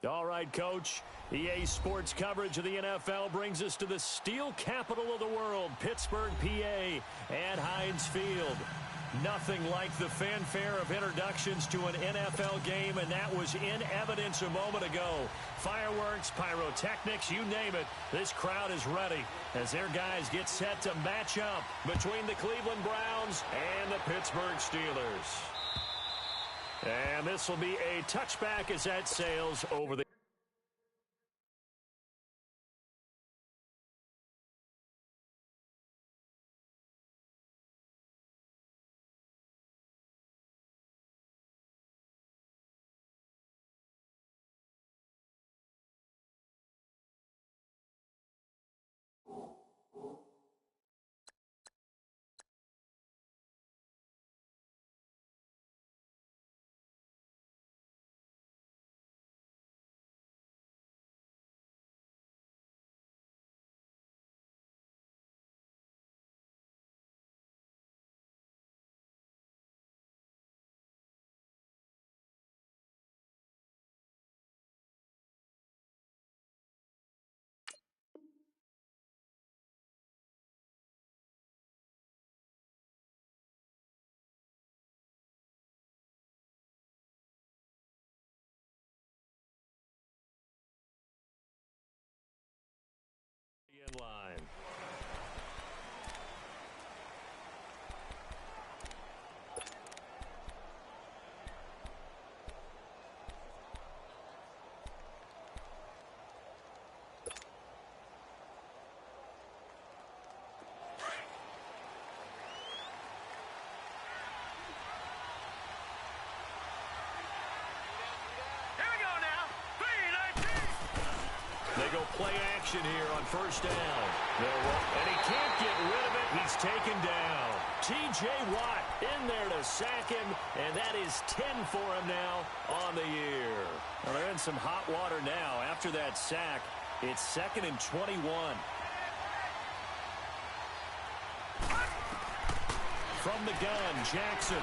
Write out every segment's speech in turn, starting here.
All right, Coach. EA Sports coverage of the NFL brings us to the steel capital of the world, Pittsburgh, PA, and Heinz Field. Nothing like the fanfare of introductions to an NFL game, and that was in evidence a moment ago. Fireworks, pyrotechnics, you name it. This crowd is ready as their guys get set to match up between the Cleveland Browns and the Pittsburgh Steelers. And this will be a touchback as that sails over the... line. They go play action here on first down. And he can't get rid of it. He's taken down. T.J. Watt in there to sack him, and that is 10 for him now on the year. Well, they're in some hot water now. After that sack, it's 2nd and 21. From the gun, Jackson.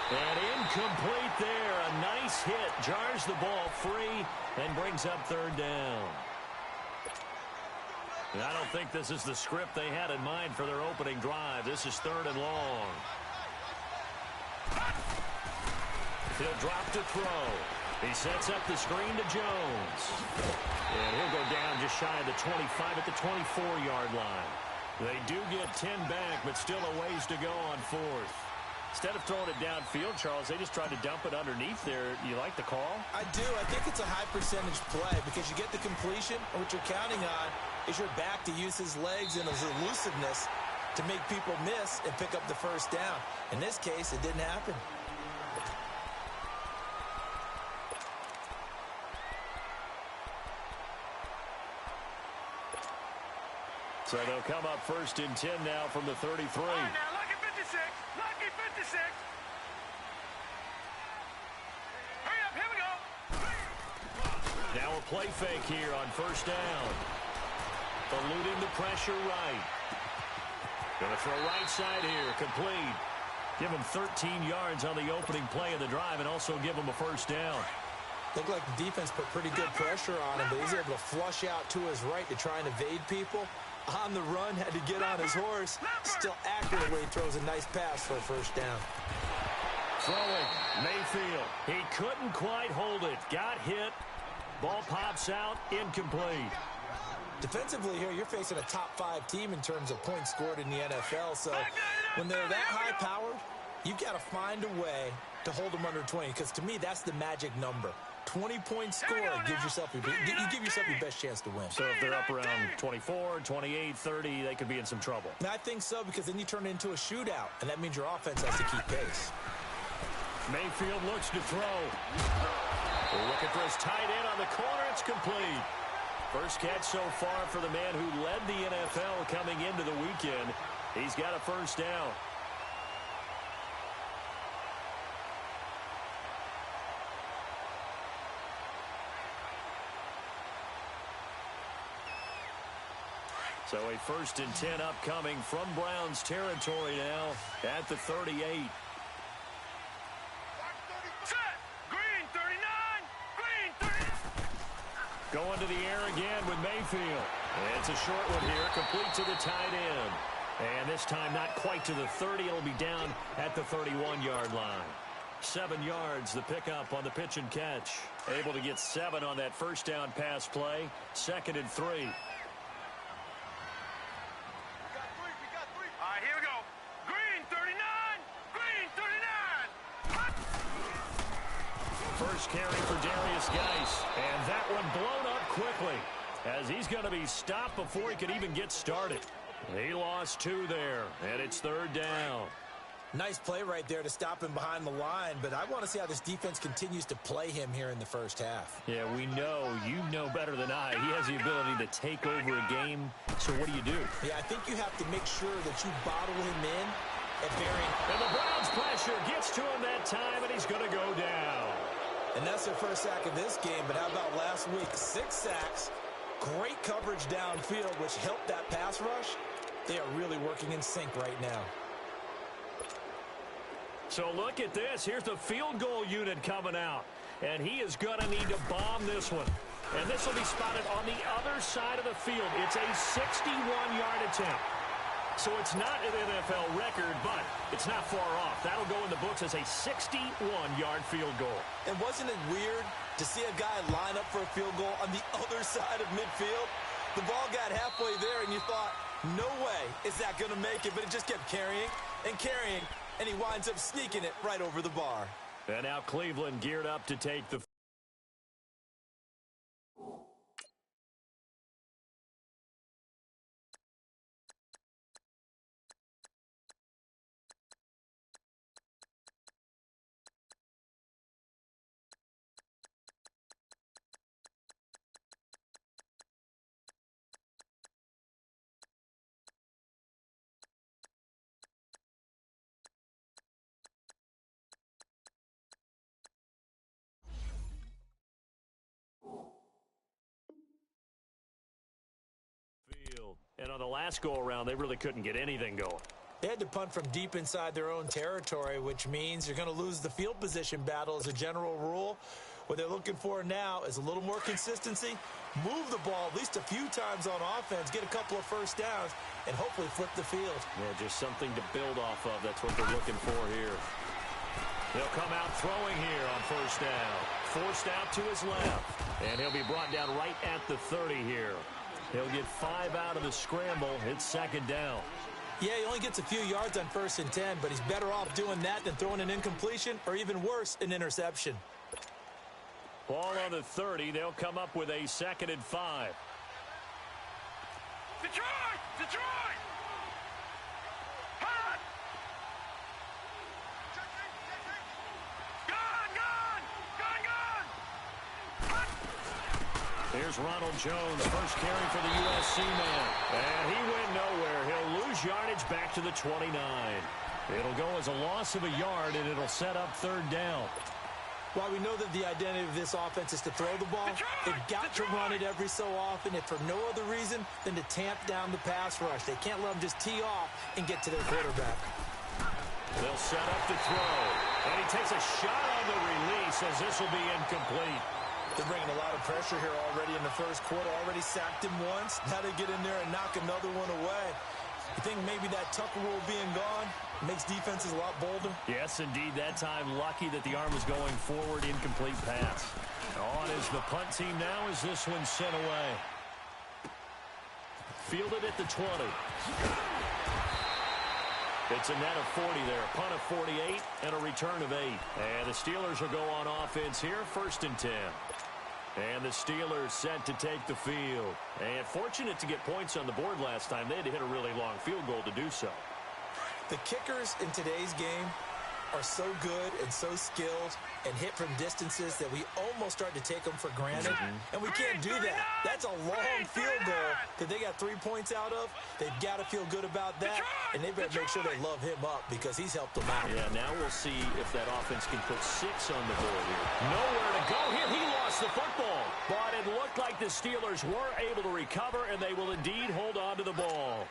And incomplete there. A nice hit. Jars the ball free and brings up 3rd down. And I don't think this is the script they had in mind for their opening drive. This is 3rd and long. He'll drop to throw. He sets up the screen to Jones. And he'll go down just shy of the 25 at the 24-yard line. They do get 10 back, but still a ways to go on 4th. Instead of throwing it downfield, Charles, they just tried to dump it underneath there. You like the call? I do. I think it's a high-percentage play because you get the completion, and what you're counting on is your back to use his legs and his elusiveness to make people miss and pick up the first down. In this case, it didn't happen. So they'll come up 1st and 10 now from the 33. All right, now, lucky 56. Lucky 56. Hurry up, here we go. Now a play fake here on 1st down. Eluding the pressure right. Going to throw right side here, complete. Give him 13 yards on the opening play of the drive and also give him a 1st down. Looked like the defense put pretty good pressure on him, but he's able to flush out to his right to try and evade people. On the run, had to get on his horse. Still accurately throws a nice pass for a 1st down. Throwing, Mayfield. He couldn't quite hold it. Got hit. Ball pops out, incomplete. Defensively here, you're facing a top 5 team in terms of points scored in the NFL. So when they're that high-powered, you've got to find a way to hold them under 20. Because to me, that's the magic number. 20-point score gives yourself you give yourself your best chance to win. So if they're up around 24, 28, 30, they could be in some trouble. And I think so, because then you turn it into a shootout, and that means your offense has to keep pace. Mayfield looks to throw. Looking for his tight end on the corner. It's complete. First catch so far for the man who led the NFL coming into the weekend. He's got a 1st down. So a 1st and 10 upcoming from Browns territory now at the 38. Set. Green, 39. Going to the air again with Mayfield. It's a short one here, complete to the tight end. And this time not quite to the 30. It'll be down at the 31-yard line. 7 yards, the pickup on the pitch and catch. Able to get 7 on that first down pass play. 2nd and 3. We got 3. All right, here we go. Green, 39. Green, 39. First carry for Darius Geis. And that one blown up quickly, as he's going to be stopped before he could even get started. He lost 2 there, and it's 3rd down. Nice play right there to stop him behind the line, but I want to see how this defense continues to play him here in the first half. Yeah, we know, you know better than I, he has the ability to take over a game, so what do you do? Yeah, I think you have to make sure that you bottle him in at varying... And the Browns pressure gets to him that time, and he's going to go down. And that's their first sack of this game, but how about last week? 6 sacks, great coverage downfield, which helped that pass rush. They are really working in sync right now. So look at this. Here's the field goal unit coming out. And he is going to need to bomb this one. And this will be spotted on the other side of the field. It's a 61-yard attempt. So it's not an NFL record, but it's not far off. That'll go in the books as a 61-yard field goal. And wasn't it weird to see a guy line up for a field goal on the other side of midfield? The ball got halfway there, and you thought, no way is that going to make it, but it just kept carrying and carrying, and he winds up sneaking it right over the bar. And now Cleveland geared up to take the... And on the last go-around, they really couldn't get anything going. They had to punt from deep inside their own territory, which means you're going to lose the field position battle as a general rule. What they're looking for now is a little more consistency, move the ball at least a few times on offense, get a couple of first downs, and hopefully flip the field. Yeah, just something to build off of. That's what they're looking for here. He'll come out throwing here on first down. Forced out to his left. And he'll be brought down right at the 30 here. He'll get 5 out of the scramble. It's 2nd down. Yeah, he only gets a few yards on 1st and 10, but he's better off doing that than throwing an incompletion or even worse, an interception. Ball on the 30. They'll come up with a 2nd and 5. Detroit! Detroit! Hot! Gone! Here's Ronald Jones, first carry for the USC man. And he went nowhere. He'll lose yardage back to the 29. It'll go as a loss of a yard, and it'll set up 3rd down. While we know that the identity of this offense is to throw the ball, they've got to run it every so often, if for no other reason than to tamp down the pass rush. They can't let them just tee off and get to their quarterback. They'll set up to throw. And he takes a shot on the release as this will be incomplete. They're bringing a lot of pressure here already in the first quarter. Already sacked him once. Now they get in there and knock another one away. You think maybe that Tucker rule being gone makes defenses a lot bolder? Yes, indeed. That time lucky that the arm was going forward. Incomplete pass. On is the punt team now as this one's sent away. Fielded at the 20. It's a net of 40 there. A punt of 48 and a return of 8. And the Steelers will go on offense here. 1st and 10. And the Steelers set to take the field. And fortunate to get points on the board last time. They had to hit a really long field goal to do so. The kickers in today's game are so good and so skilled and hit from distances that we almost start to take them for granted. And we can't do that. That's a long field goal that they got 3 points out of. They've got to feel good about that, and they better make sure they love him up because he's helped them out. Yeah, now we'll see if that offense can put 6 on the board here. Nowhere to go here. He lost the football. But it looked like the Steelers were able to recover, and they will indeed hold on to the ball.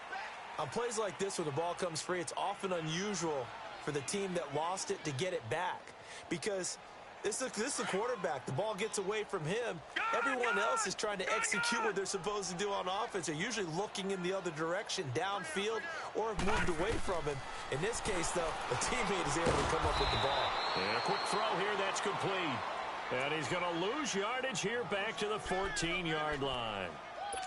On plays like this where the ball comes free, it's often unusual for the team that lost it to get it back, because This is the quarterback. The ball gets away from him. Everyone else is trying to execute what they're supposed to do on offense. They're usually looking in the other direction, downfield, or have moved away from him. In this case, though, a teammate is able to come up with the ball. And a quick throw here, that's complete. And he's going to lose yardage here back to the 14-yard line.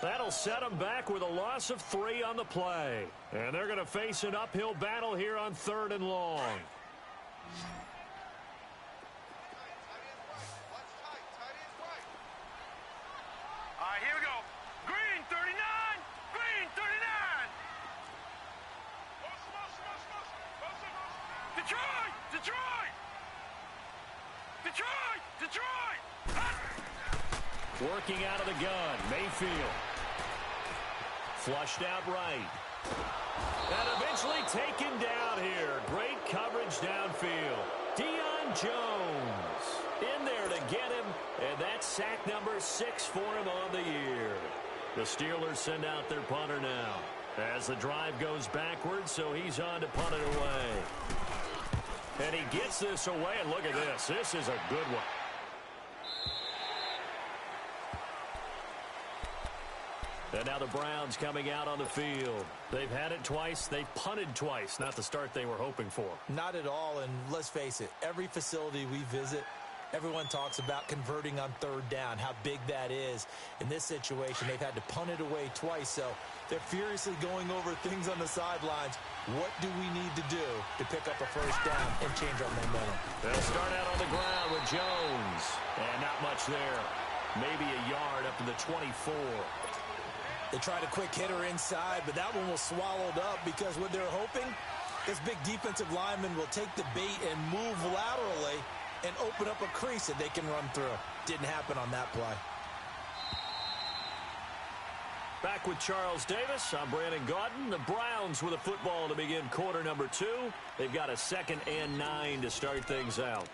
That'll set him back with a loss of 3 on the play. And they're going to face an uphill battle here on 3rd and long. Here we go. Green 39. Green 39. Detroit. Detroit. Detroit. Detroit. Working out of the gun, Mayfield. Flushed out right. And eventually taken down here. Great coverage downfield. Deion Jones in there to get him. And that's sack number 6 for him on the year. The Steelers send out their punter now as the drive goes backwards, so he's on to punt it away. And he gets this away, and look at this. This is a good one. And now the Browns coming out on the field. They've had it twice. They've punted twice. Not the start they were hoping for. Not at all, and let's face it, every facility we visit, everyone talks about converting on 3rd down, how big that is. In this situation, they've had to punt it away twice, so they're furiously going over things on the sidelines. What do we need to do to pick up a 1st down and change our momentum? They'll start out on the ground with Jones. And not much there. Maybe a yard up to the 24. They tried a quick hitter inside, but that one was swallowed up because what they're hoping, this big defensive lineman will take the bait and move laterally and open up a crease that they can run through. Didn't happen on that play. Back with Charles Davis. I'm Brandon Gaudin. The Browns with a football to begin quarter number 2. They've got a 2nd and 9 to start things out.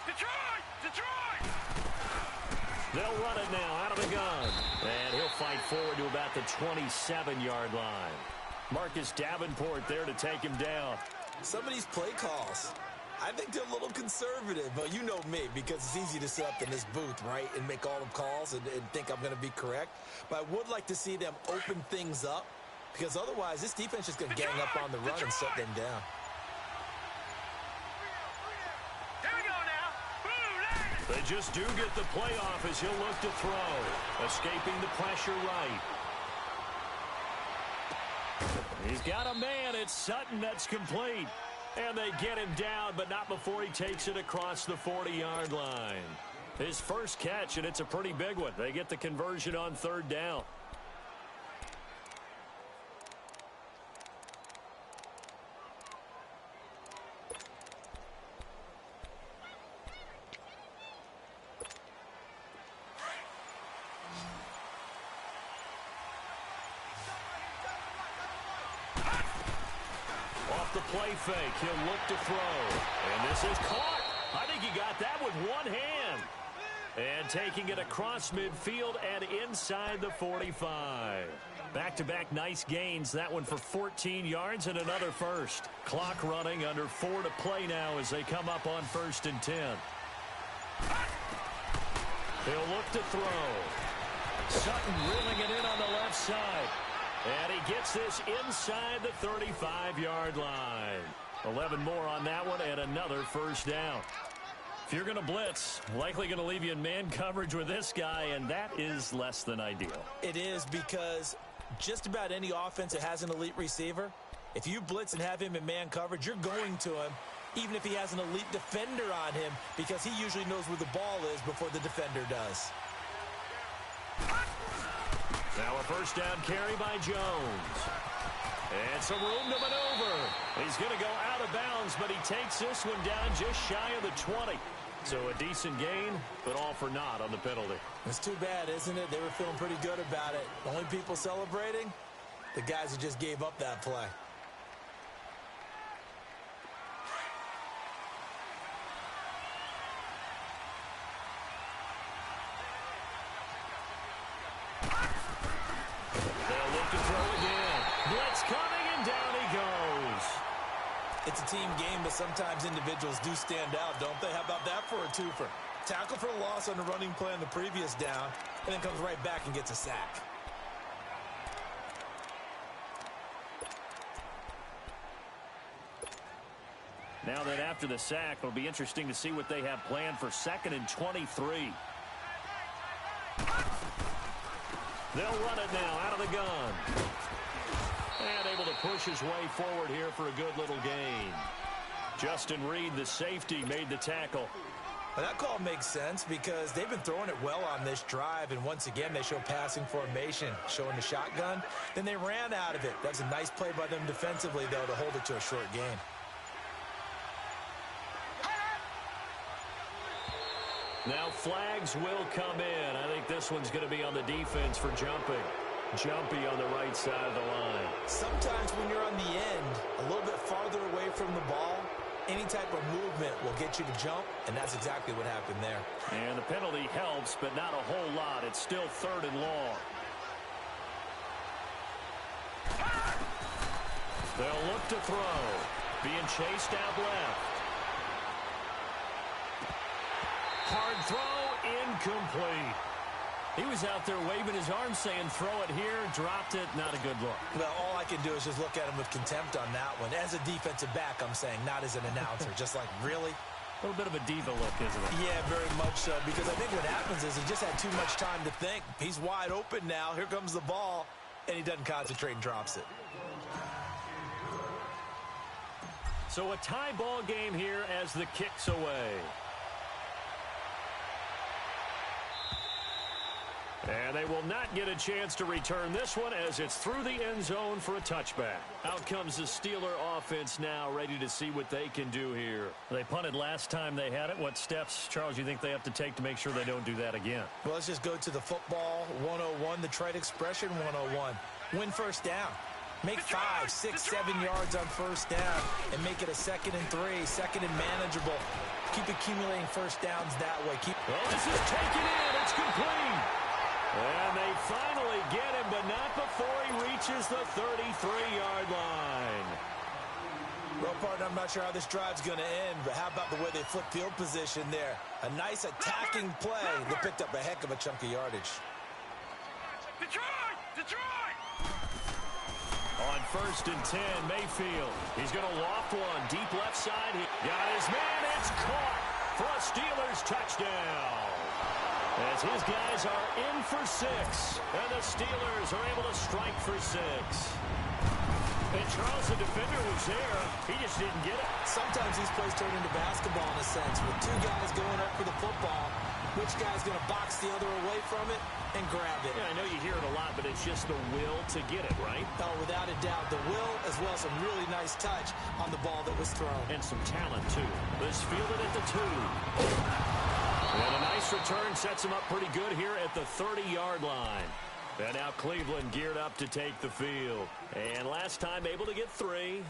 Detroit! Detroit! They'll run it now out of the gun. And he'll fight forward to about the 27-yard line. Marcus Davenport there to take him down. Some of these play calls, I think they're a little conservative, but you know me, because it's easy to sit up in this booth, right, and make all the calls and think I'm going to be correct. But I would like to see them open things up, because otherwise this defense is going to gang up on the run and shut them down. Here we go now. They just do get the play off as he'll look to throw. Escaping the pressure right. He's got a man. It's Sutton that's complete. And they get him down, but not before he takes it across the 40-yard line. His first catch, and it's a pretty big one. They get the conversion on 3rd down. Off the play fake, he'll look to throw. And this is caught. I think he got that with one hand. And taking it across midfield and inside the 45. Back-to-back nice gains. That one for 14 yards and another first. Clock running, under 4 to play now as they come up on 1st and 10. He'll look to throw. Sutton reeling it in on the left side. And he gets this inside the 35-yard line. 11 more on that one and another first down. If you're going to blitz, likely going to leave you in man coverage with this guy, and that is less than ideal. It is, because just about any offense that has an elite receiver, if you blitz and have him in man coverage, you're going to him, even if he has an elite defender on him, because he usually knows where the ball is before the defender does. Now a first down carry by Jones. And some room to maneuver. He's going to go out of bounds, but he takes this one down just shy of the 20. So a decent gain, but all for naught on the penalty. It's too bad, isn't it? They were feeling pretty good about it. The only people celebrating, the guys who just gave up that play. They'll look to throw again. Blitz coming, and down he goes. It's a team game, but sometimes individuals do stand out, don't they? How about that for a twofer? Tackle for loss on the running play on the previous down, and then comes right back and gets a sack. Now that after the sack, it'll be interesting to see what they have planned for 2nd and 23. They'll run it now out of the gun. And able to push his way forward here for a good little gain. Justin Reed, the safety, made the tackle. Well, that call makes sense because they've been throwing it well on this drive, and once again they show passing formation, showing the shotgun. Then they ran out of it. That's a nice play by them defensively, though, to hold it to a short gain. Now flags will come in. I think this one's going to be on the defense for jumping. Jumpy on the right side of the line. Sometimes when you're on the end, a little bit farther away from the ball, any type of movement will get you to jump, and that's exactly what happened there. And the penalty helps, but not a whole lot. It's still 3rd and long. They'll look to throw. Being chased out left. Hard throw, incomplete. He was out there waving his arms saying, throw it here, dropped it, not a good look. Well, all I can do is just look at him with contempt on that one. As a defensive back, I'm saying, not as an announcer. Just like, really? A little bit of a diva look, isn't it? Yeah, very much so, because I think what happens is he just had too much time to think. He's wide open now. Here comes the ball, and he doesn't concentrate and drops it. So a tie ball game here as the kick's away. And they will not get a chance to return this one as it's through the end zone for a touchback. Out comes the Steeler offense now, ready to see what they can do here. They punted last time they had it. What steps, Charles, you think they have to take to make sure they don't do that again? Well, let's just go to the football 101, the trite expression 101. Win first down. Make 5, 6, 7 yards on first down and make it a 2nd and 3, 2nd and manageable. Keep accumulating first downs that way. Well, this is taken in. It's complete. And they finally get him, but not before he reaches the 33-yard line. Well, partner, I'm not sure how this drive's going to end, but how about the way they flip field position there? A nice attacking play that picked up a heck of a chunk of yardage. Detroit! Detroit! On 1st and 10, Mayfield. He's going to loft one. Deep left side. He got his man. It's caught for a Steelers touchdown. As his guys are in for 6. And the Steelers are able to strike for 6. And Charles, the defender, was there. He just didn't get it. Sometimes these plays turn into basketball in a sense. With 2 guys going up for the football, which guy's going to box the other away from it and grab it? Yeah, I know you hear it a lot, but it's just the will to get it, right? Oh, without a doubt. The will, as well as some really nice touch on the ball that was thrown. And some talent, too. Let's field it at the 2. And a nice return sets him up pretty good here at the 30-yard line. And now Cleveland geared up to take the field. And last time able to get 3.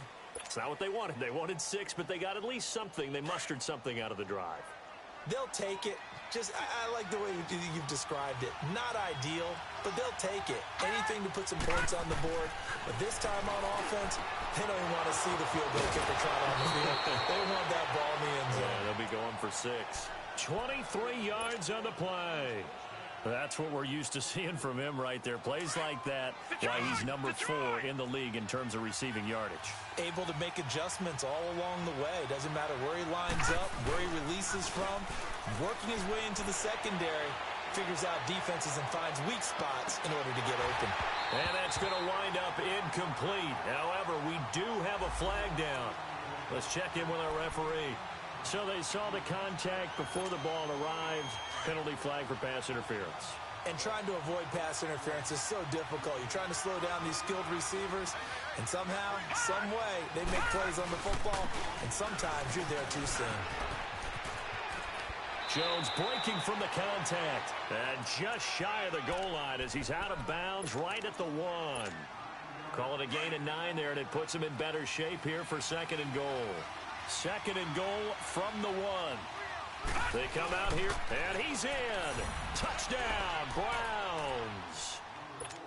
It's not what they wanted. They wanted 6, but they got at least something. They mustered something out of the drive. They'll take it. I like the way you've described it. Not ideal, but they'll take it. Anything to put some points on the board. But this time on offense, they don't even want to see the field goal kicker trot on the field. They want that ball in the end zone. Yeah, they'll be going for 6. 23 yards on the play. That's what we're used to seeing from him right there. Plays like that, why he's number 4 in the league in terms of receiving yardage. Able to make adjustments all along the way. Doesn't matter where he lines up, where he releases from. Working his way into the secondary, figures out defenses and finds weak spots in order to get open. And that's going to wind up incomplete. However, we do have a flag down. Let's check in with our referee. So they saw the contact before the ball arrived. Penalty flag for pass interference. And trying to avoid pass interference is so difficult. You're trying to slow down these skilled receivers, and somehow, some way, they make plays on the football, and sometimes you're there too soon. Jones breaking from the contact. And just shy of the goal line as he's out of bounds right at the 1. Call it a gain of 9 there, and it puts him in better shape here for 2nd and goal. 2nd and goal from the 1. They come out here, and he's in. Touchdown, Browns.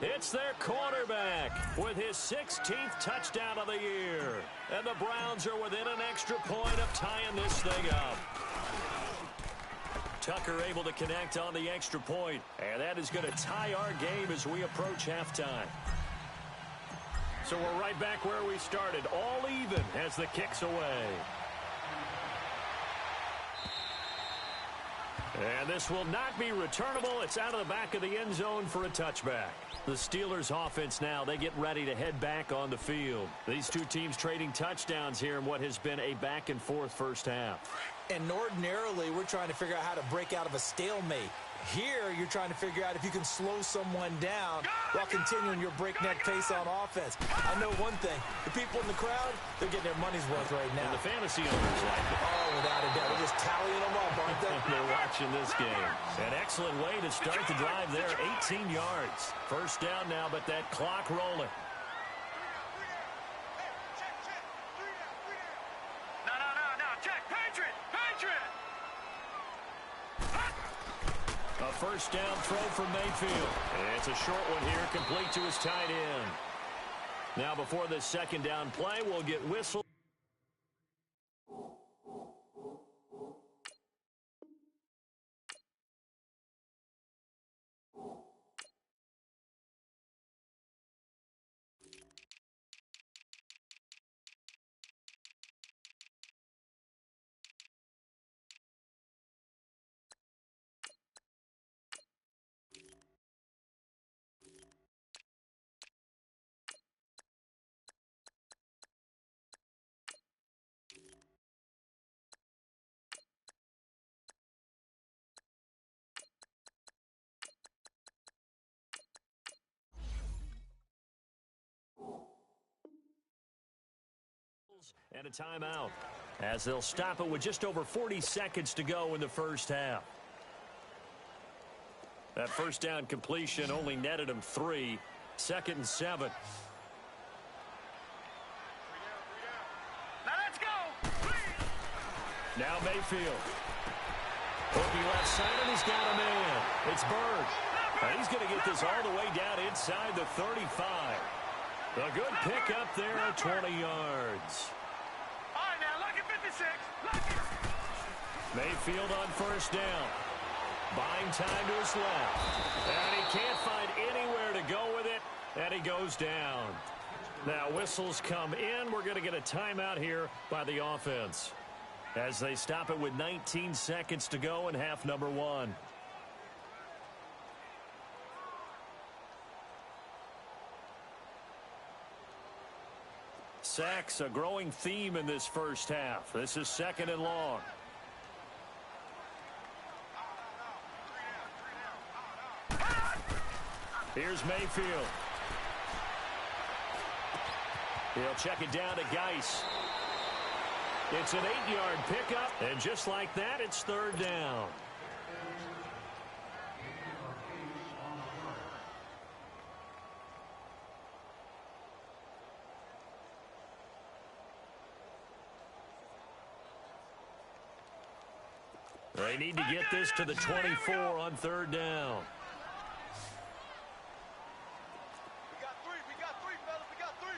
It's their quarterback with his 16th touchdown of the year. And the Browns are within an extra point of tying this thing up. Tucker able to connect on the extra point, and that is going to tie our game as we approach halftime. So we're right back where we started, all even as the kick's away. And this will not be returnable. It's out of the back of the end zone for a touchback. The Steelers offense now, they get ready to head back on the field. These two teams trading touchdowns here in what has been a back-and-forth first half. And ordinarily, we're trying to figure out how to break out of a stalemate. Here, you're trying to figure out if you can slow someone down while continuing your breakneck pace on offense. I know one thing. The people in the crowd, they're getting their money's worth right now. And the fantasy owners like it. Oh, without a doubt. They're just tallying them up, aren't they? They're watching this game. An excellent way to start the drive there. 18 yards. First down now, but that clock rolling. A first down throw for Mayfield. It's a short one here, complete to his tight end. Now before this 2nd down play, we'll get whistled. And a timeout as they'll stop it with just over 40 seconds to go in the first half. That first down completion only netted him 3. 2nd and 7. Now let's go. Now Mayfield. Hooking left side, and he's got a man. It's Bird. And he's going to get this all the way down inside the 35. A good pick up there at 20 yards. All right, now, look at 56. Look at. Mayfield on first down. Buying time to his left. And he can't find anywhere to go with it. And he goes down. Now whistles come in. We're going to get a timeout here by the offense as they stop it with 19 seconds to go in half number 1. Sacks, a growing theme in this first half. This is 2nd and long. Here's Mayfield. He'll check it down to Geis. It's an 8-yard pickup, and just like that, it's 3rd down. They need to get this to the 24 on 3rd down. We got three, fellas. We got 3.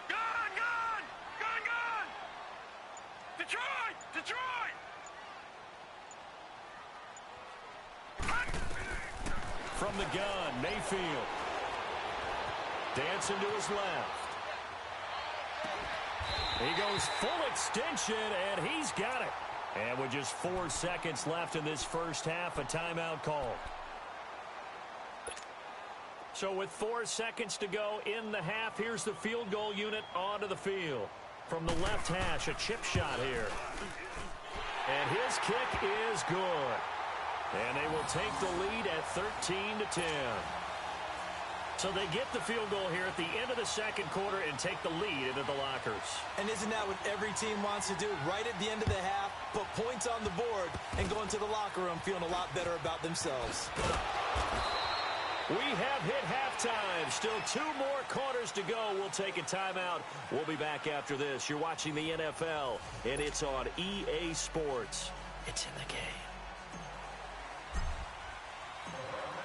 Gun! Detroit! From the gun, Mayfield. Dancing to his left. He goes full extension, and he's got it. And with just 4 seconds left in this first half, a timeout call. So with 4 seconds to go in the half, here's the field goal unit onto the field. From the left hash, a chip shot here. And his kick is good. And they will take the lead at 13-10. So they get the field goal here at the end of the second quarter and take the lead into the lockers. And isn't that what every team wants to do? Right at the end of the half, put points on the board and go into the locker room feeling a lot better about themselves. We have hit halftime. Still 2 more quarters to go. We'll take a timeout. We'll be back after this. You're watching the NFL, and it's on EA Sports. It's in the game.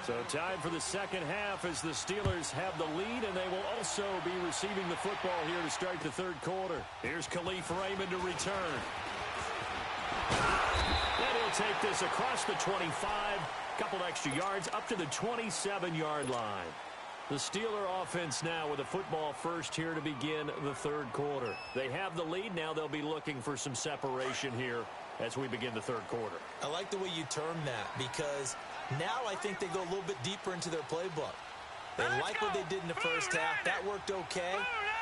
So time for the second half as the Steelers have the lead, and they will also be receiving the football here to start the third quarter. Here's Khalif Raymond to return. And he'll take this across the 25, couple extra yards up to the 27-yard line. The Steeler offense now with a football first here to begin the third quarter. They have the lead. Now they'll be looking for some separation here as we begin the third quarter. I like the way you term that because now I think they go a little bit deeper into their playbook. They like what they did in the first half. That worked okay.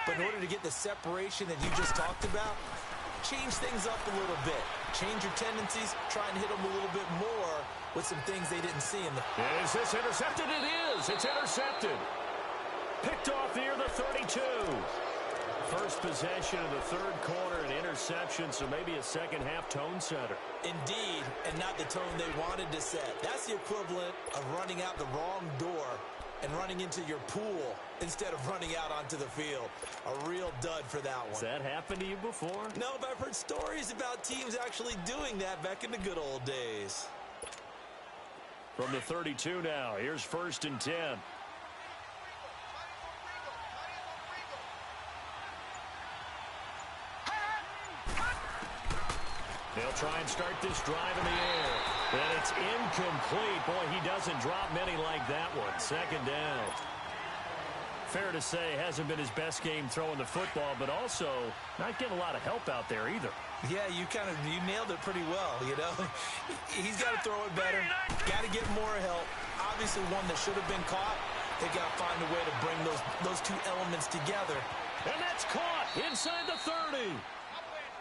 But in order to get the separation that you just talked about, change things up a little bit. Change your tendencies. Try and hit them a little bit more with some things they didn't see in the... Is this intercepted? It is. It's intercepted. Picked off near the 32. First possession of the third quarter, an interception, so maybe a second-half tone setter. Indeed, and not the tone they wanted to set. That's the equivalent of running out the wrong door and running into your pool instead of running out onto the field. A real dud for that one. Has that happened to you before? No, but I've heard stories about teams actually doing that back in the good old days. From the 32 now, here's 1st and 10. They'll try and start this drive in the air. And it's incomplete. Boy, he doesn't drop many like that one. 2nd down. Fair to say, hasn't been his best game throwing the football, but also not getting a lot of help out there either. Yeah, you nailed it pretty well, you know. He's got to throw it better. Got to get more help. Obviously one that should have been caught. They got to find a way to bring those two elements together. And that's caught inside the 30.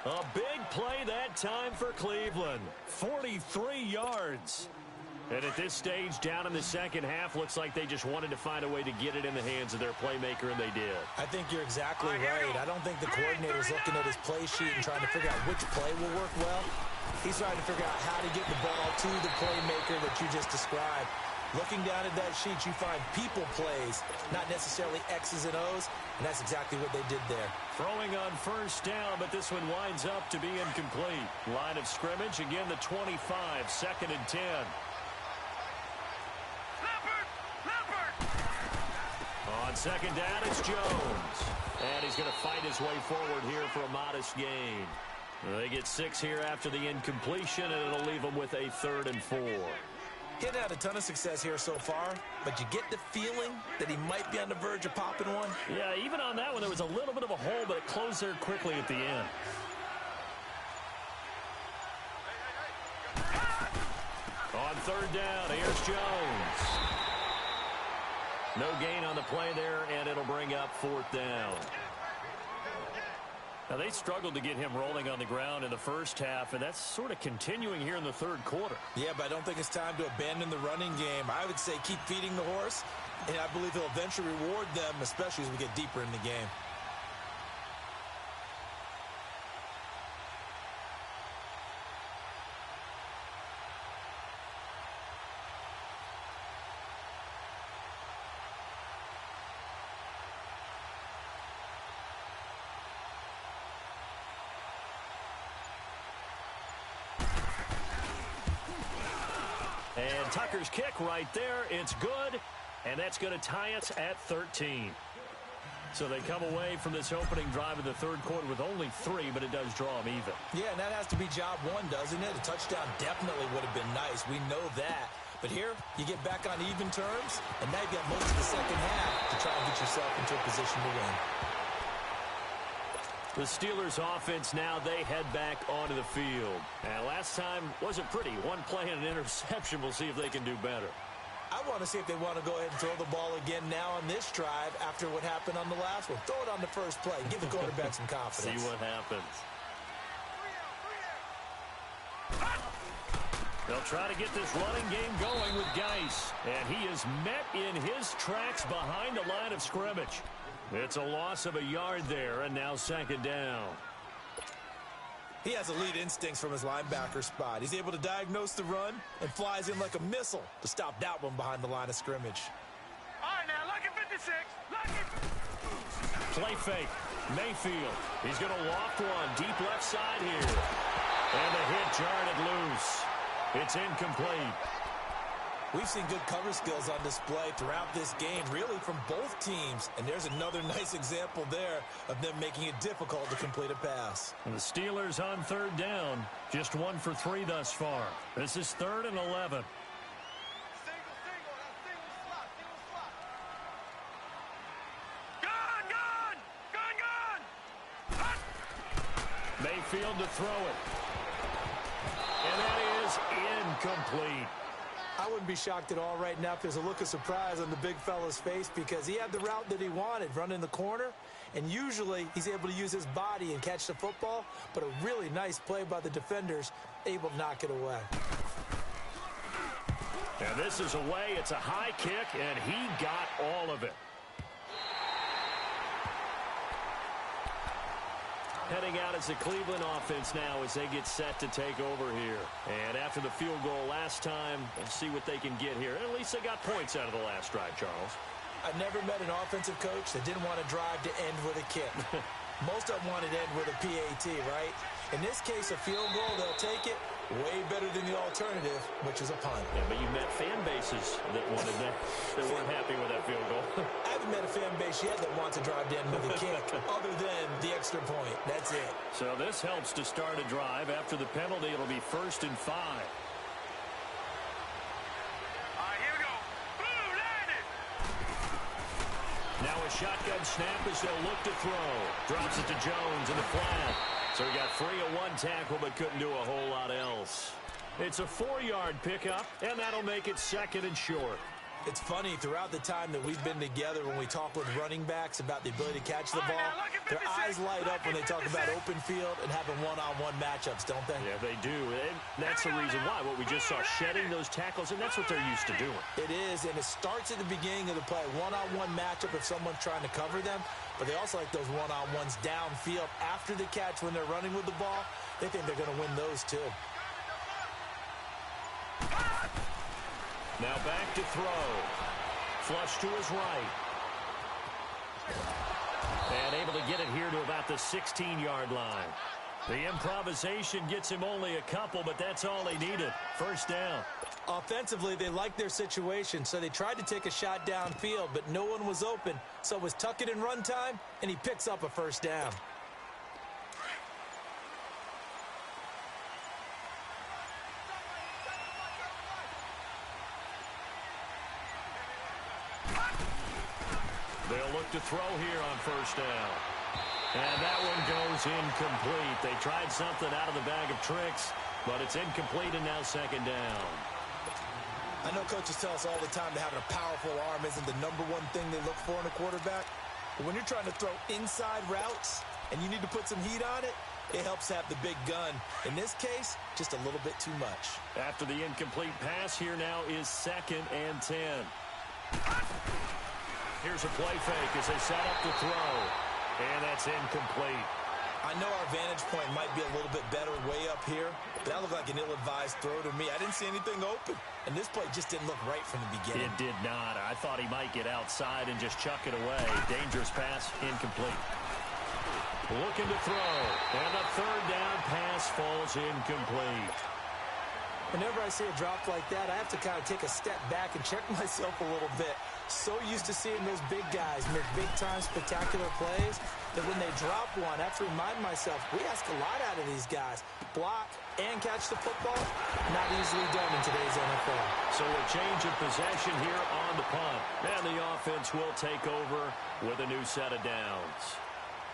A big play that time for Cleveland. 43 yards. And at this stage, down in the second half, looks like they just wanted to find a way to get it in the hands of their playmaker, and they did. I think you're exactly right. I don't think the coordinator's looking at his play sheet and trying to figure out which play will work well. He's trying to figure out how to get the ball to the playmaker that you just described. Looking down at that sheet, you find people plays, not necessarily X's and O's, and that's exactly what they did there. Throwing on 1st down, but this one winds up to be incomplete. Line of scrimmage, again the 25, 2nd and 10. On 2nd down, it's Jones. And he's going to fight his way forward here for a modest gain. They get 6 here after the incompletion, and it'll leave them with a 3rd and 4. He hasn't had a ton of success here so far, but you get the feeling that he might be on the verge of popping one. Yeah, even on that one, there was a little bit of a hole, but it closed there quickly at the end. On 3rd down, here's Jones. No gain on the play there, and it'll bring up 4th down. Now, they struggled to get him rolling on the ground in the first half, and that's sort of continuing here in the third quarter. Yeah, but I don't think it's time to abandon the running game. I would say keep feeding the horse, and I believe he'll eventually reward them, especially as we get deeper in the game. And Tucker's kick right there. It's good, and that's going to tie us at 13. So they come away from this opening drive of the third quarter with only 3, but it does draw them even. Yeah, and that has to be job one, doesn't it? A touchdown definitely would have been nice. We know that. But here, you get back on even terms, and now you've got most of the second half to try and get yourself into a position to win. The Steelers offense now, they head back onto the field. And last time wasn't pretty. One play and an interception. We'll see if they can do better. I want to see if they want to go ahead and throw the ball again now on this drive after what happened on the last one. Throw it on the first play. Give the quarterback some confidence. See what happens. They'll try to get this running game going with Geis. And he is met in his tracks behind the line of scrimmage. It's a loss of a yard there, and now second down. He has elite instincts from his linebacker spot. He's able to diagnose the run and flies in like a missile to stop that one behind the line of scrimmage. All right, now, lucky 56. Lucky. Play fake. Mayfield. He's going to loft one deep left side here. And the hit jarred it loose. It's incomplete. We've seen good cover skills on display throughout this game, really from both teams. And there's another nice example there of them making it difficult to complete a pass. And the Steelers on third down. Just 1 for 3 thus far. This is 3rd and 11. Mayfield to throw it. And that is incomplete. I wouldn't be shocked at all right now if there's a look of surprise on the big fella's face because he had the route that he wanted, running the corner, and usually he's able to use his body and catch the football, but a really nice play by the defenders, able to knock it away. And this is away. It's a high kick, and he got all of it. Heading out as the Cleveland offense now as they get set to take over here. And after the field goal last time, let's see what they can get here. At least they got points out of the last drive, Charles. I've never met an offensive coach that didn't want to drive to end with a kick. Most of them wanted to end with a PAT, right? In this case, a field goal, they'll take it. Way better than the alternative, which is a punt. Yeah, but you met fan bases that wanted that weren't happy with that field goal. I haven't met a fan base yet that wants to drive to end with a kick, other than the extra point. That's it. So this helps to start a drive. After the penalty, it'll be 1st and 5. All right, here we go. Boom, landed. Now a shotgun snap as they'll look to throw. Drops it to Jones in the flat. So he got free of one tackle but couldn't do a whole lot else. It's a 4-yard pickup, and that'll make it 2nd and short. It's funny, throughout the time that we've been together when we talk with running backs about the ability to catch the ball, their eyes light up when they talk about open field and having one-on-one matchups, don't they? Yeah, they do. And that's the reason why. What we just saw, shedding those tackles, and that's what they're used to doing. It is, and it starts at the beginning of the play. One-on-one matchup if someone's trying to cover them, but they also like those one-on-ones downfield after the catch when they're running with the ball. They think they're going to win those too. Now back to throw. Flush to his right. And able to get it here to about the 16-yard line. The improvisation gets him only a couple, but that's all he needed. 1st down. Offensively, they liked their situation, so they tried to take a shot downfield, but no one was open. So it was tuck it and run time, and he picks up a 1st down. They'll look to throw here on 1st down. And that one goes incomplete. They tried something out of the bag of tricks, but it's incomplete and now 2nd down. I know coaches tell us all the time that having a powerful arm isn't the #1 thing they look for in a quarterback. But when you're trying to throw inside routes and you need to put some heat on it, it helps have the big gun. In this case, just a little bit too much. After the incomplete pass, here now is 2nd and 10. Here's a play fake as they set up to throw. And that's incomplete. I know our vantage point might be a little bit better way up here, but that looked like an ill-advised throw to me. I didn't see anything open, and this play just didn't look right from the beginning. It did not. I thought he might get outside and just chuck it away. Dangerous pass, incomplete. Looking to throw, and the 3rd down pass falls incomplete. Whenever I see a drop like that, I have to kind of take a step back and check myself a little bit. So used to seeing those big guys make big-time spectacular plays that when they drop one, I have to remind myself, we ask a lot out of these guys. Block and catch the football, not easily done in today's NFL. So a change of possession here on the punt. And the offense will take over with a new set of downs.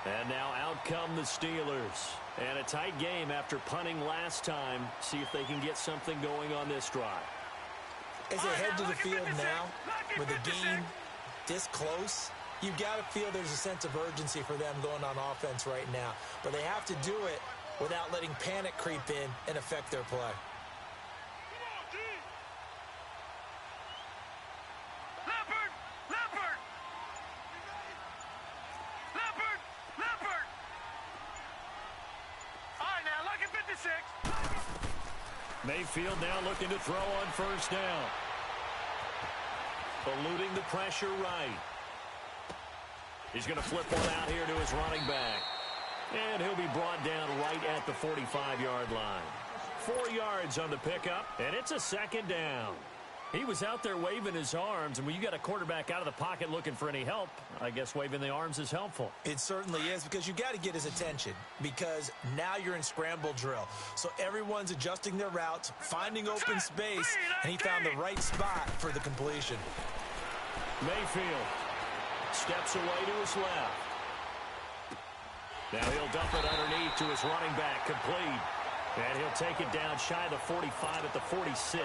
And now out come the Steelers. And a tight game after punting last time. See if they can get something going on this drive. As they head to the field now, with the game this close, you've got to feel there's a sense of urgency for them going on offense right now. But they have to do it without letting panic creep in and affect their play. Mayfield now looking to throw on first down. Eluding the pressure right. He's going to flip one out here to his running back. And he'll be brought down right at the 45-yard line. 4 yards on the pickup, and it's a second down. He was out there waving his arms, and when you got a quarterback out of the pocket looking for any help, I guess waving the arms is helpful. It certainly is, because you got to get his attention, because now you're in scramble drill. So everyone's adjusting their routes, finding open space, and he found the right spot for the completion. Mayfield steps away to his left. Now he'll dump it underneath to his running back, complete. And he'll take it down shy of the 45 at the 46.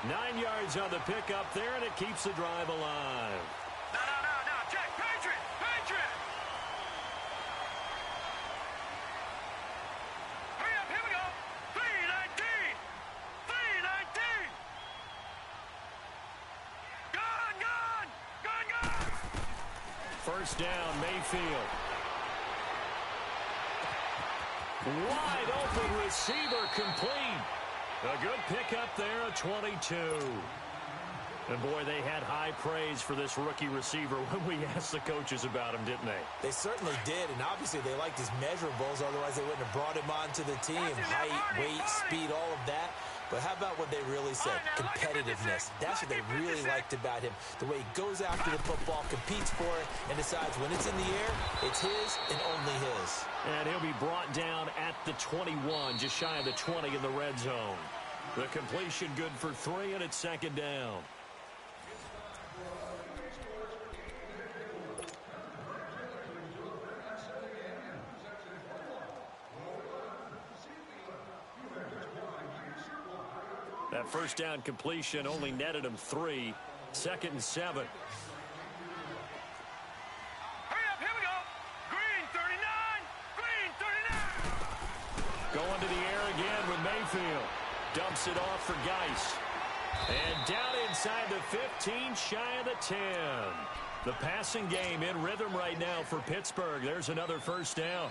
9 yards on the pickup there, and it keeps the drive alive. No. Check. Patriot. Hurry up. Here we go. 319. Gone. First down, Mayfield. Wide open receiver, complete. A good pickup there at 22. And, boy, they had high praise for this rookie receiver when we asked the coaches about him, didn't they? They certainly did, and obviously they liked his measurables. Otherwise, they wouldn't have brought him onto the team. Height, weight, speed, all of that. But how about what they really said? Competitiveness. That's what they really liked about him. The way he goes after the football, competes for it, and decides when it's in the air, it's his and only his. And he'll be brought down at the 21, just shy of the 20 in the red zone. The completion good for 3, and it's second down. That first down completion only netted him 3. 2nd and 7. Hurry up. Here we go. Green 39. Going to the air again with Mayfield. Dumps it off for Geis. And down inside the 15, shy of the 10. The passing game in rhythm right now for Pittsburgh. There's another first down.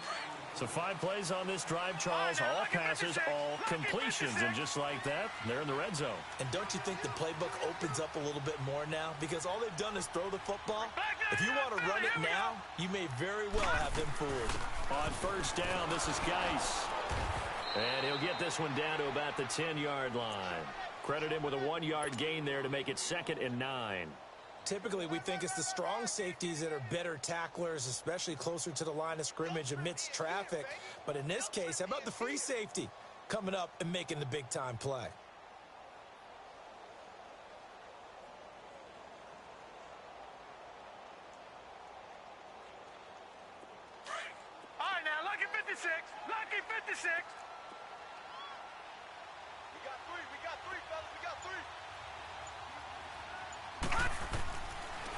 So 5 plays on this drive, Charles. All passes, all completions. And just like that, they're in the red zone. And don't you think the playbook opens up a little bit more now? Because all they've done is throw the football. If you want to run it now, you may very well have them fooled. On first down, this is Geis. And he'll get this one down to about the 10-yard line. Credit him with a 1-yard gain there to make it 2nd and 9. Typically, we think it's the strong safeties that are better tacklers, especially closer to the line of scrimmage amidst traffic. But in this case, how about the free safety coming up and making the big-time play? All right, now, lucky 56. Lucky 56. We got 3, fellas. We got 3.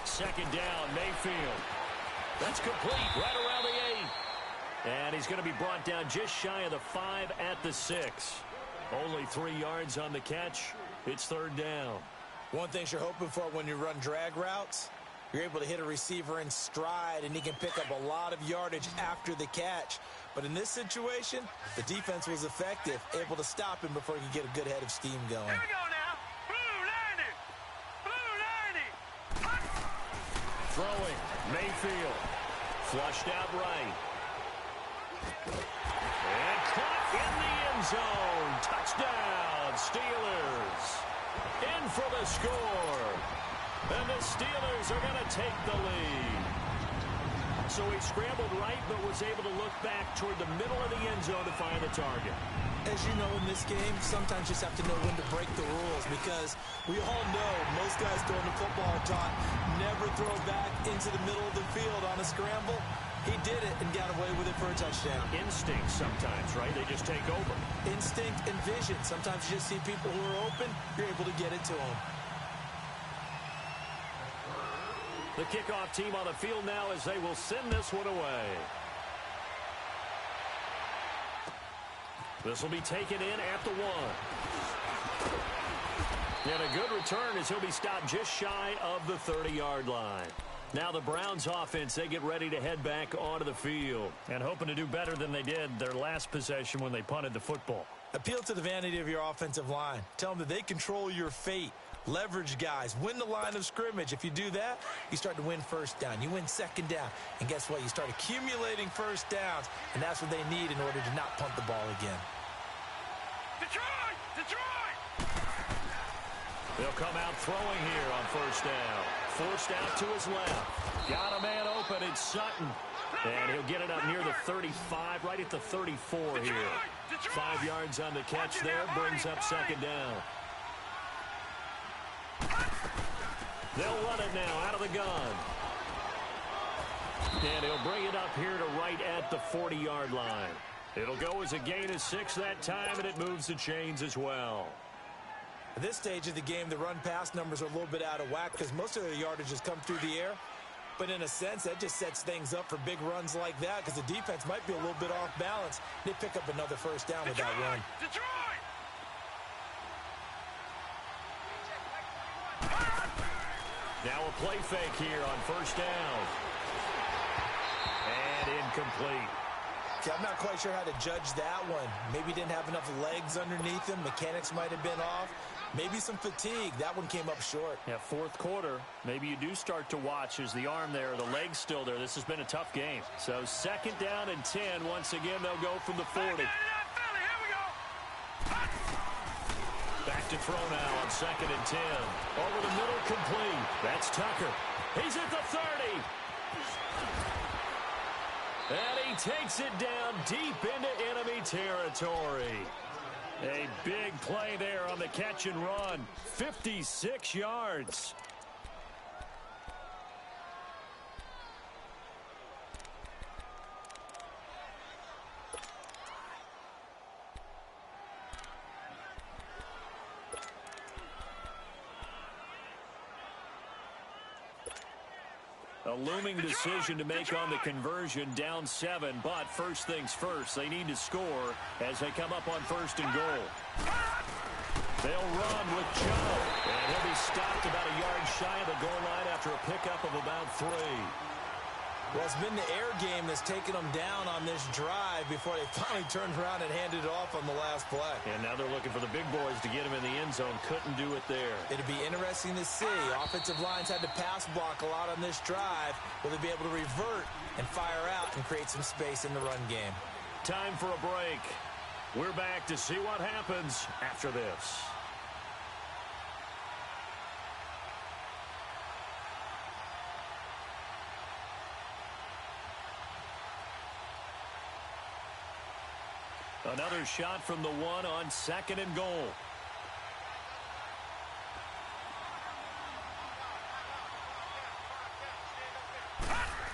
Second down, Mayfield. That's complete right around the 8. And he's going to be brought down just shy of the 5 at the 6. Only 3 yards on the catch. It's 3rd down. One thing you're hoping for when you run drag routes, you're able to hit a receiver in stride, and he can pick up a lot of yardage after the catch. But in this situation, the defense was effective, able to stop him before he could get a good head of steam going. Here we go now. Blue 90. Throwing, Mayfield. Flushed out right. And caught in the end zone. Touchdown, Steelers. In for the score. And the Steelers are going to take the lead. So he scrambled right, but was able to look back toward the middle of the end zone to find the target. As you know, in this game, sometimes you just have to know when to break the rules, because we all know most guys throwing the football are taught never throw back into the middle of the field on a scramble. He did it and got away with it for a touchdown. Instinct sometimes, right? They just take over. Instinct and vision. Sometimes you just see people who are open, you're able to get it to them. The kickoff team on the field now as they will send this one away. This will be taken in at the 1. And a good return as he'll be stopped just shy of the 30-yard line. Now the Browns offense, they get ready to head back onto the field and hoping to do better than they did their last possession when they punted the football. Appeal to the vanity of your offensive line. Tell them that they control your fate. Leverage guys. Win the line of scrimmage. If you do that, you start to win first down. You win second down. And guess what? You start accumulating first downs. And that's what they need in order to not punt the ball again. Detroit! Detroit! They'll come out throwing here on first down. Forced out to his left. Got a man open. It's Sutton. And he'll get it up near the 35, right at the 34 here. 5 yards on the catch there. Brings up second down. They'll run it now out of the gun. And he'll bring it up here to right at the 40-yard line. It'll go as a gain of 6 that time, and it moves the chains as well. At this stage of the game, the run-pass numbers are a little bit out of whack because most of their yardage has come through the air. But in a sense, that just sets things up for big runs like that because the defense might be a little bit off balance. They pick up another first down with that run. Detroit! Now a play fake here on first down. And incomplete. See, I'm not quite sure how to judge that one. Maybe didn't have enough legs underneath him. Mechanics might have been off. Maybe some fatigue. That one came up short. Yeah, fourth quarter. Maybe you do start to watch as the arm there, the leg's still there. This has been a tough game. So second down and 10. Once again, they'll go from the 40. Back to throw now on second and 10. Over the middle, complete. That's Tucker. He's at the 30. And he takes it down deep into enemy territory. A big play there on the catch and run. 56 yards. A looming decision to make on the conversion, down 7, but first things first, they need to score as they come up on first and goal. They'll run with Joe, and he'll be stopped about a yard shy of the goal line after a pickup of about 3. Well, it's been the air game that's taken them down on this drive before they finally turned around and handed it off on the last play. And now they're looking for the big boys to get him in the end zone. Couldn't do it there. It'd be interesting to see. Offensive lines had to pass block a lot on this drive. Will they be able to revert and fire out and create some space in the run game? Time for a break. We're back to see what happens after this. Another shot from the 1 on second and goal.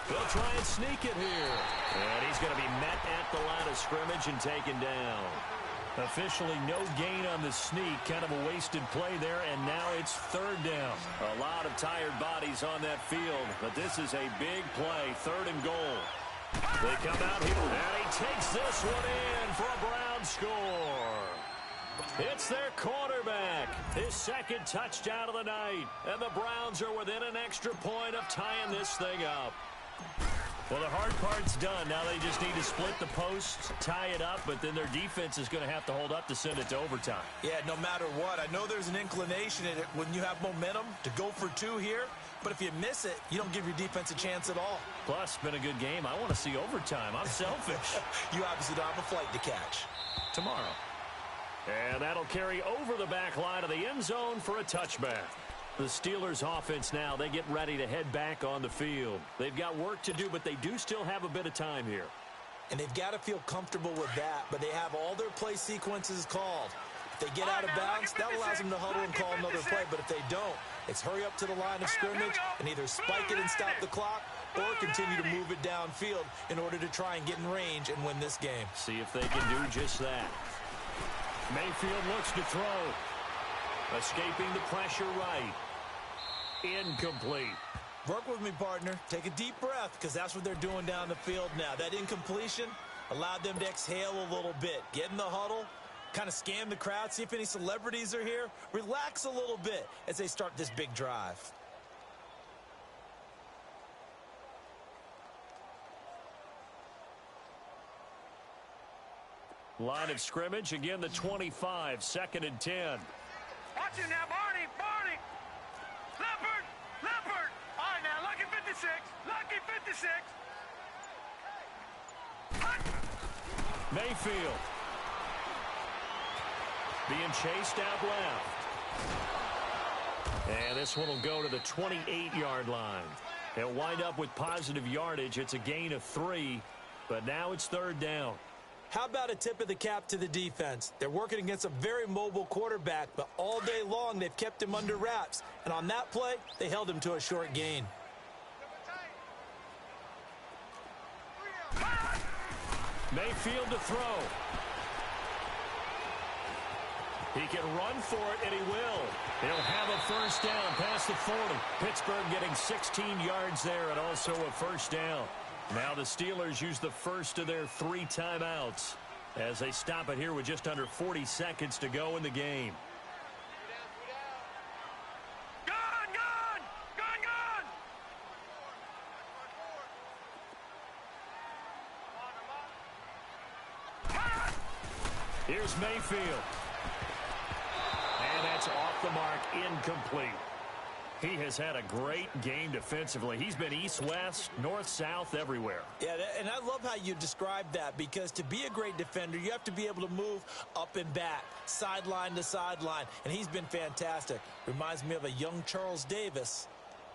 They'll try and sneak it here. And he's going to be met at the line of scrimmage and taken down. Officially no gain on the sneak. Kind of a wasted play there, and now it's third down. A lot of tired bodies on that field, but this is a big play. Third and goal. They come out here, and he takes this one in for a Brown score. It's their quarterback, his second touchdown of the night, and the Browns are within an extra point of tying this thing up. Well, the hard part's done. Now they just need to split the posts, tie it up, but then their defense is going to have to hold up to send it to overtime. Yeah, no matter what. I know there's an inclination in it when you have momentum to go for 2 here. But if you miss it, you don't give your defense a chance at all. Plus, been a good game. I want to see overtime. I'm selfish. You obviously don't have a flight to catch. Tomorrow. And that'll carry over the back line of the end zone for a touchback. The Steelers offense now, they get ready to head back on the field. They've got work to do, but they do still have a bit of time here. And they've got to feel comfortable with that, but they have all their play sequences called. If they get out of bounds, that allows them to huddle and call another play, but if they don't, it's hurry up to the line of scrimmage and either spike it and stop the clock or continue to move it downfield in order to try and get in range and win this game. See if they can do just that. Mayfield looks to throw. Escaping the pressure right. Incomplete. Work with me, partner. Take a deep breath because that's what they're doing down the field now. That incompletion allowed them to exhale a little bit. Get in the huddle. Kind of scan the crowd, see if any celebrities are here. Relax a little bit as they start this big drive. Line of scrimmage, again the 25, 2nd and 10. Watch it now, Barney, Barney. Leopard, Leopard. All right, now, lucky 56, lucky 56. Mayfield. Being chased out left. And this one will go to the 28-yard line. They'll wind up with positive yardage. It's a gain of 3, but now it's 3rd down. How about a tip of the cap to the defense? They're working against a very mobile quarterback, but all day long they've kept him under wraps. And on that play, they held him to a short gain. Mayfield to throw. He can run for it, and he will. He'll have a 1st down past the 40. Pittsburgh getting 16 yards there and also a 1st down. Now the Steelers use the first of their 3 timeouts as they stop it here with just under 40 seconds to go in the game. Gun, gun, gun, gun. Here's Mayfield. And that's off the mark, incomplete. He has had a great game defensively. He's been east-west, north-south, everywhere. Yeah, and I love how you describe that, because to be a great defender, you have to be able to move up and back, sideline to sideline, and he's been fantastic. Reminds me of a young Charles Davis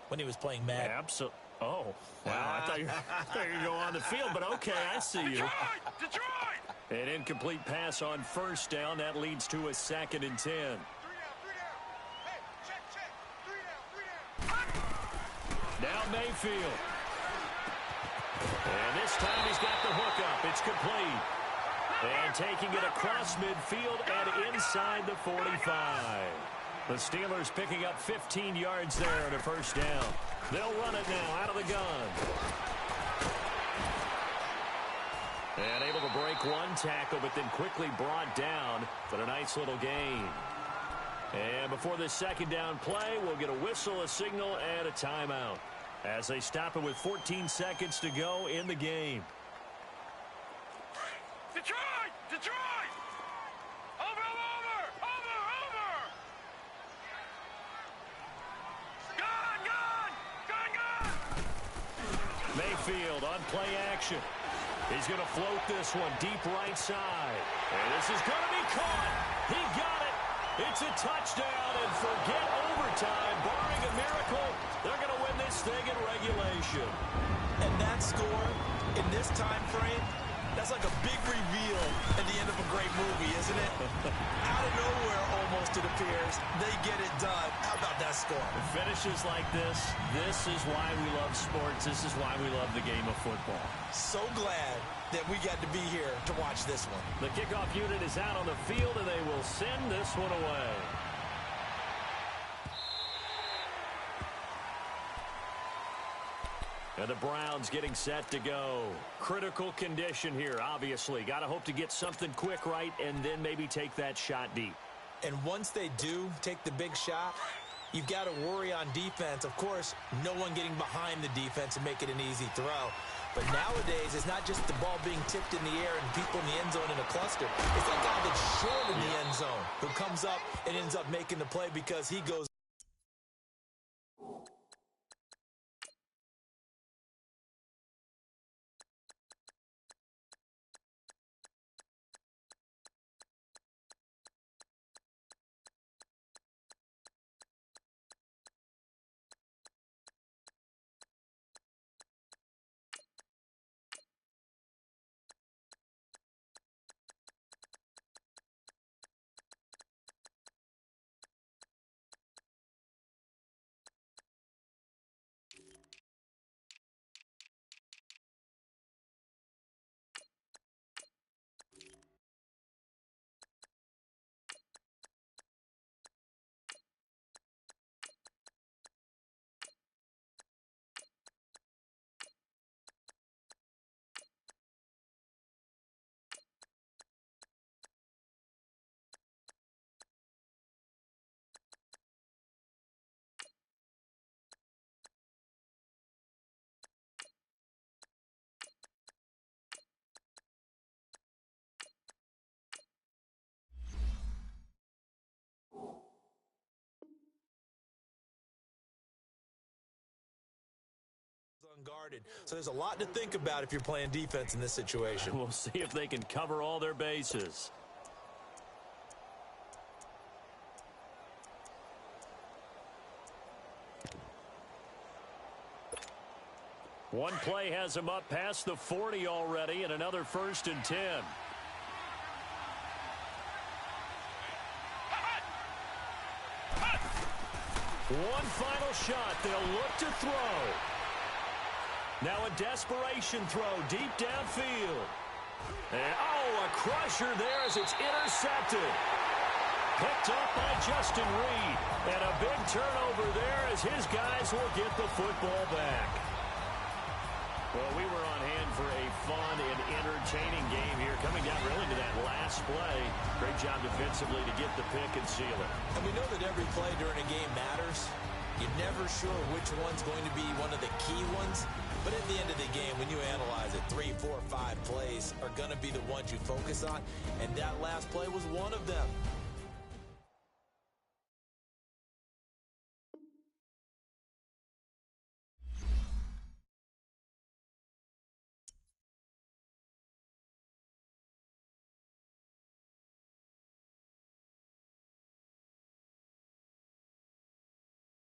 when he was playing Madden. Absolutely. Oh, wow. I thought you were going to go on the field, but okay, I see you. Detroit! An incomplete pass on 1st down. That leads to a 2nd and 10. Now Mayfield. And this time he's got the hookup. It's complete. And taking it across midfield and inside the 45. The Steelers picking up 15 yards there and a 1st down. They'll run it now out of the gun. And able to break one tackle, but then quickly brought down for a nice little gain. And before this 2nd down play, we'll get a whistle, a signal, and a timeout as they stop it with 14 seconds to go in the game. Detroit! Detroit! Over! Gun, gun! Gun, gun! Mayfield on play action. He's going to float this one deep right side. And this is going to be caught. He got it. It's a touchdown, and forget overtime. Barring a miracle, they're going to win this thing in regulation. And that score in this time frame, that's like a big reveal at the end of a great movie, isn't it? Out of nowhere, almost, it appears, they get it done. How about that score? Finishes like this is why we love sports. This is why we love the game of football. So glad that we got to be here to watch this one. The kickoff unit is out on the field, and they will send this one away. And the Browns getting set to go. Critical condition here, obviously. Got to hope to get something quick right and then maybe take that shot deep. And once they do take the big shot, you've got to worry on defense. Of course, no one getting behind the defense and make it an easy throw. But nowadays, it's not just the ball being tipped in the air and people in the end zone in a cluster. It's that guy that's short in the end zone who comes up and ends up making the play because he goes unguarded. So there's a lot to think about if you're playing defense in this situation. We'll see if they can cover all their bases. One play has him up past the 40 already, and another 1st and 10. One final shot. They'll look to throw. Now a desperation throw deep downfield. And, a crusher there as it's intercepted. Picked up by Justin Reed. And a big turnover there as his guys will get the football back. Well, we were on hand for a fun and entertaining game here, coming down really to that last play. Great job defensively to get the pick and seal it. And we know that every play during a game matters. You're never sure which one's going to be one of the key ones. But at the end of the game, when you analyze it, 3, 4, 5 plays are going to be the ones you focus on. And that last play was one of them.